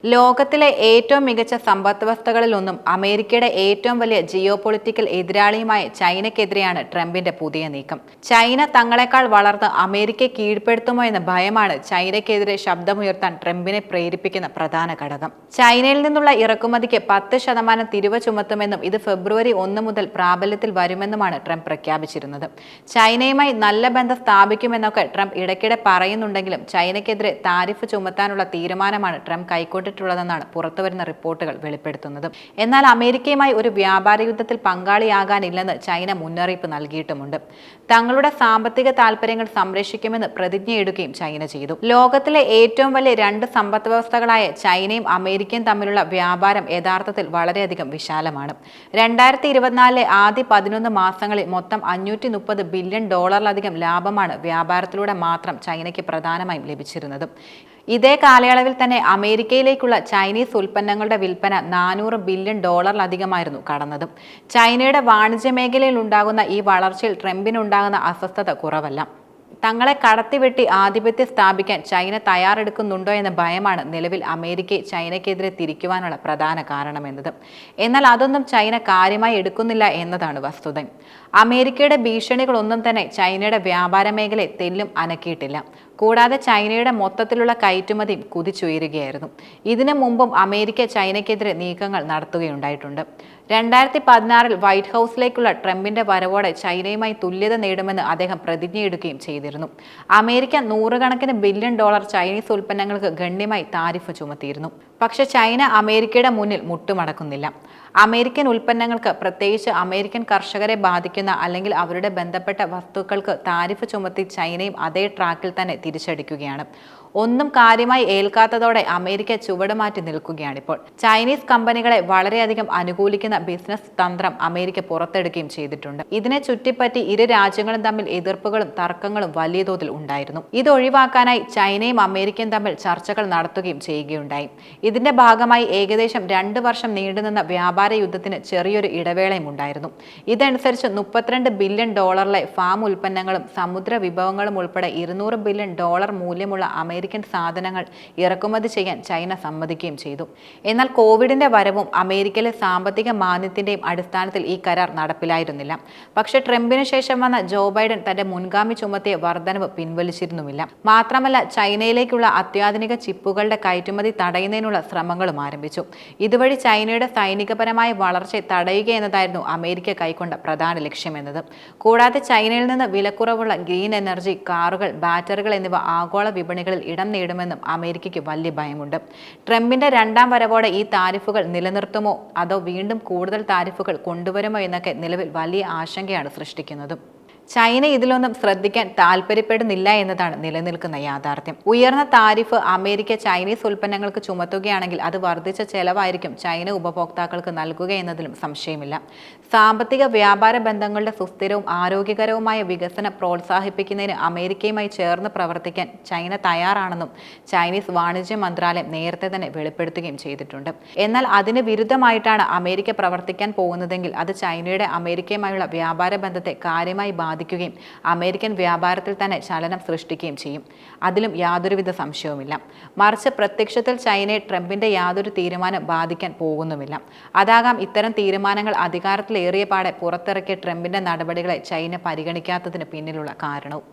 ലോകത്തിലെ ഏറ്റവും മികച്ച സമ്പദ്വ്യവസ്ഥകളിലൊന്നും അമേരിക്കയുടെ ഏറ്റവും വലിയ ജിയോപൊളിറ്റിക്കൽ എതിരാളിയുമായ ചൈനയ്ക്കെതിരെയാണ് ട്രംപിന്റെ പുതിയ നീക്കം. ചൈന തങ്ങളെക്കാൾ വളർന്ന് അമേരിക്കയെ കീഴ്പ്പെടുത്തുമോ എന്ന ഭയമാണ് ചൈനയ്ക്കെതിരെ ശബ്ദമുയർത്താൻ ട്രംപിനെ പ്രേരിപ്പിക്കുന്ന പ്രധാന ഘടകം. ചൈനയിൽ നിന്നുള്ള ഇറക്കുമതിക്ക് 10% തിരിവ് ചുമത്തുമെന്നും ഇത് ഫെബ്രുവരി 1 മുതൽ പ്രാബല്യത്തിൽ വരുമെന്നുമാണ് ട്രംപ് പ്രഖ്യാപിച്ചിരുന്നത്. ചൈനയുമായി നല്ല ബന്ധം സ്ഥാപിക്കുമെന്നൊക്കെ ട്രംപ് ഇടയ്ക്കിടെ പറയുന്നുണ്ടെങ്കിലും ചൈനയ്ക്കെതിരെ താരിഫ് ചുമത്താനുള്ള തീരുമാനമാണ് ട്രംപ് കൈക്കൊണ്ടിട്ടുള്ളതെന്നാണ് പുറത്തുവരുന്ന റിപ്പോർട്ടുകൾ വെളിപ്പെടുത്തുന്നത്. എന്നാൽ അമേരിക്കയുമായി ഒരു വ്യാപാര യുദ്ധത്തിൽ പങ്കാളിയാകാനില്ലെന്ന് ചൈന മുന്നറിയിപ്പ് നൽകിയിട്ടുമുണ്ട്. തങ്ങളുടെ സാമ്പത്തിക താൽപര്യങ്ങൾ സംരക്ഷിക്കുമെന്ന് പ്രതിജ്ഞയെടുക്കുകയും ചൈന ചെയ്തു. ലോകത്തിലെ ഏറ്റവും വലിയ രണ്ട് സമ്പദ് വ്യവസ്ഥകളായ ചൈനയും അമേരിക്കയും തമ്മിലുള്ള വ്യാപാരം യഥാർത്ഥത്തിൽ വളരെയധികം വിശാലമാണ്. 2024 ആദ്യ 11 മാസങ്ങളിൽ മൊത്തം $530 ബില്യൺ ലാഭമാണ് വ്യാപാരത്തിലൂടെ മാത്രം ചൈനയ്ക്ക് പ്രധാനമായും ലഭിച്ചിരുന്നത്. ഇതേ കാലയളവിൽ തന്നെ അമേരിക്കയിലേക്കുള്ള ചൈനീസ് ഉൽപ്പന്നങ്ങളുടെ വിൽപ്പന $400 ബില്യൺ കടന്നത്. ചൈനയുടെ വാണിജ്യ മേഖലയിൽ ഉണ്ടാകുന്ന ഈ വളർച്ചയിൽ ട്രംപിനുണ്ടാകുന്ന അസ്വസ്ഥത കുറവല്ല. തങ്ങളെ കടത്തിവെട്ടി ആധിപത്യം സ്ഥാപിക്കാൻ ചൈന തയ്യാറെടുക്കുന്നുണ്ടോ എന്ന ഭയമാണ് നിലവിൽ അമേരിക്കയെ ചൈനയ്ക്കെതിരെ തിരിക്കുവാനുള്ള പ്രധാന കാരണമെന്നത്. എന്നാൽ അതൊന്നും ചൈന കാര്യമായി എടുക്കുന്നില്ല എന്നതാണ് വസ്തുത. അമേരിക്കയുടെ ഭീഷണികളൊന്നും തന്നെ ചൈനയുടെ വ്യാപാര മേഖലയെ തെല്ലും അനക്കിയിട്ടില്ല. കൂടാതെ ചൈനയുടെ മൊത്തത്തിലുള്ള കയറ്റുമതിയും കുതിച്ചുയരുകയായിരുന്നു. ഇതിനു മുമ്പും അമേരിക്ക ചൈനയ്ക്കെതിരെ നീക്കങ്ങൾ നടത്തുകയുണ്ടായിട്ടുണ്ട്. 2016 വൈറ്റ് ഹൗസിലേക്കുള്ള ട്രംപിന്റെ വരവോടെ ചൈനയുമായി തുല്യത നേടുമെന്ന് അദ്ദേഹം പ്രതിജ്ഞയെടുക്കുകയും ചെയ്തിരുന്നു. അമേരിക്ക നൂറുകണക്കിന് ബില്യൺ ചൈനീസ് ഉൽപ്പന്നങ്ങൾക്ക് ഗണ്യമായി താരിഫ് ചുമത്തിയിരുന്നു. പക്ഷെ ചൈന അമേരിക്കയുടെ മുന്നിൽ മുട്ടുമടക്കുന്നില്ല. അമേരിക്കൻ ഉൽപ്പന്നങ്ങൾക്ക്, പ്രത്യേകിച്ച് അമേരിക്കൻ കർഷകരെ ബാധിക്കുന്ന അല്ലെങ്കിൽ അവരുടെ ബന്ധപ്പെട്ട വസ്തുക്കൾക്ക് താരിഫ് ചുമത്തി ചൈനയും അതേ ട്രാക്കിൽ തന്നെ തിരിച്ചടിക്കുകയാണ്. ഒന്നും കാര്യമായി ഏൽക്കാത്തതോടെ അമേരിക്ക ചുവടുമാറ്റി നിൽക്കുകയാണിപ്പോൾ. ചൈനീസ് കമ്പനികളെ വളരെയധികം അനുകൂലിക്കുന്ന ബിസിനസ് തന്ത്രം അമേരിക്ക പുറത്തെടുക്കുകയും ചെയ്തിട്ടുണ്ട്. ഇതിനെ ചുറ്റിപ്പറ്റി ഇരു രാജ്യങ്ങളും തമ്മിൽ എതിർപ്പുകളും തർക്കങ്ങളും വലിയ തോതിൽ ഉണ്ടായിരുന്നു. ഇത് ഒഴിവാക്കാനായി ചൈനയും അമേരിക്കയും തമ്മിൽ ചർച്ചകൾ നടത്തുകയും ചെയ്യുകയുണ്ടായി. ഇതിന്റെ ഭാഗമായി ഏകദേശം 2 വർഷം നീണ്ടുനിന്ന വ്യാപാര യുദ്ധത്തിന് ചെറിയൊരു ഇടവേളയും ഉണ്ടായിരുന്നു. ഇതനുസരിച്ച് $32 ബില്യൺ ഫാം ഉൽപ്പന്നങ്ങളും സമുദ്ര വിഭവങ്ങളും ഉൾപ്പെടെ $200 ബില്യൺ മൂല്യമുള്ള അമേരിക്കൻ സാധനങ്ങൾ ഇറക്കുമതി ചെയ്യാൻ ചൈന സമ്മതിക്കുകയും ചെയ്തു. എന്നാൽ കോവിഡിന്റെ വരവും അമേരിക്കയിലെ സാമ്പത്തിക മാന്ദ്യത്തിന്റെയും അടിസ്ഥാനത്തിൽ ഈ കരാർ നടപ്പിലായിരുന്നില്ല. പക്ഷേ ട്രംപിന് ശേഷം വന്ന ജോ ബൈഡൻ തന്റെ മുൻഗാമി ചുമത്തിയ വർധനവ് പിൻവലിച്ചിരുന്നുമില്ല. മാത്രമല്ല ചൈനയിലേക്കുള്ള അത്യാധുനിക ചിപ്പുകളുടെ കയറ്റുമതി തടയുന്നതിനുള്ള ശ്രമങ്ങളും ആരംഭിച്ചു. ഇതുവഴി ചൈനയുടെ സൈനികപരമായ വളർച്ചയെ തടയുക എന്നതായിരുന്നു അമേരിക്ക കൈക്കൊണ്ട പ്രധാന ലക്ഷ്യമെന്നത്. കൂടാതെ ചൈനയിൽ നിന്ന് വിലക്കുറവുള്ള ഗ്രീൻ എനർജി, കാറുകൾ, ബാറ്ററികൾ എന്നിവ ആഗോള വിപണികളിൽ ഇടം നേടുമെന്നും അമേരിക്കയ്ക്ക് വലിയ ഭയമുണ്ട്. ട്രംപിന്റെ രണ്ടാം വരവോടെ ഈ താരിഫുകൾ നിലനിർത്തുമോ അതോ വീണ്ടും കൂടുതൽ താരിഫുകൾ കൊണ്ടുവരുമോ എന്നൊക്കെ നിലവിൽ വലിയ ആശങ്കയാണ് സൃഷ്ടിക്കുന്നത്. ചൈന ഇതിലൊന്നും ശ്രദ്ധിക്കാൻ താല്പര്യപ്പെടുന്നില്ല എന്നതാണ് നിലനിൽക്കുന്ന യാഥാർത്ഥ്യം. ഉയർന്ന താരിഫ് അമേരിക്ക ചൈനീസ് ഉൽപ്പന്നങ്ങൾക്ക് ചുമത്തുകയാണെങ്കിൽ അത് വർദ്ധിച്ച ചെലവായിരിക്കും ചൈന ഉപഭോക്താക്കൾക്ക് നൽകുക എന്നതിലും സംശയമില്ല. സാമ്പത്തിക വ്യാപാര ബന്ധങ്ങളുടെ സുസ്ഥിരവും ആരോഗ്യകരവുമായ വികസനം പ്രോത്സാഹിപ്പിക്കുന്നതിന് അമേരിക്കയുമായി ചേർന്ന് പ്രവർത്തിക്കാൻ ചൈന തയ്യാറാണെന്നും ചൈനീസ് വാണിജ്യ മന്ത്രാലയം നേരത്തെ തന്നെ വെളിപ്പെടുത്തുകയും ചെയ്തിട്ടുണ്ട്. എന്നാൽ അതിന് വിരുദ്ധമായിട്ടാണ് അമേരിക്ക പ്രവർത്തിക്കാൻ പോകുന്നതെങ്കിൽ അത് ചൈനയുടെ അമേരിക്കയുമായുള്ള വ്യാപാര ബന്ധത്തെ കാര്യമായി ബാധിക്കുകയും അമേരിക്കൻ വ്യാപാരത്തിൽ തന്നെ ചലനം സൃഷ്ടിക്കുകയും ചെയ്യും. അതിലും യാതൊരുവിധ സംശയവുമില്ല. മറിച്ച് പ്രത്യക്ഷത്തിൽ ചൈനയെ ട്രംപിന്റെ യാതൊരു തീരുമാനം ബാധിക്കാൻ പോകുന്നുമില്ല. അതാകാം ഇത്തരം തീരുമാനങ്ങൾ അധികാരത്തിലേറിയ പാടെ പുറത്തിറക്കിയ ട്രംപിന്റെ നടപടികളെ ചൈന പരിഗണിക്കാത്തതിന് പിന്നിലുള്ള കാരണവും.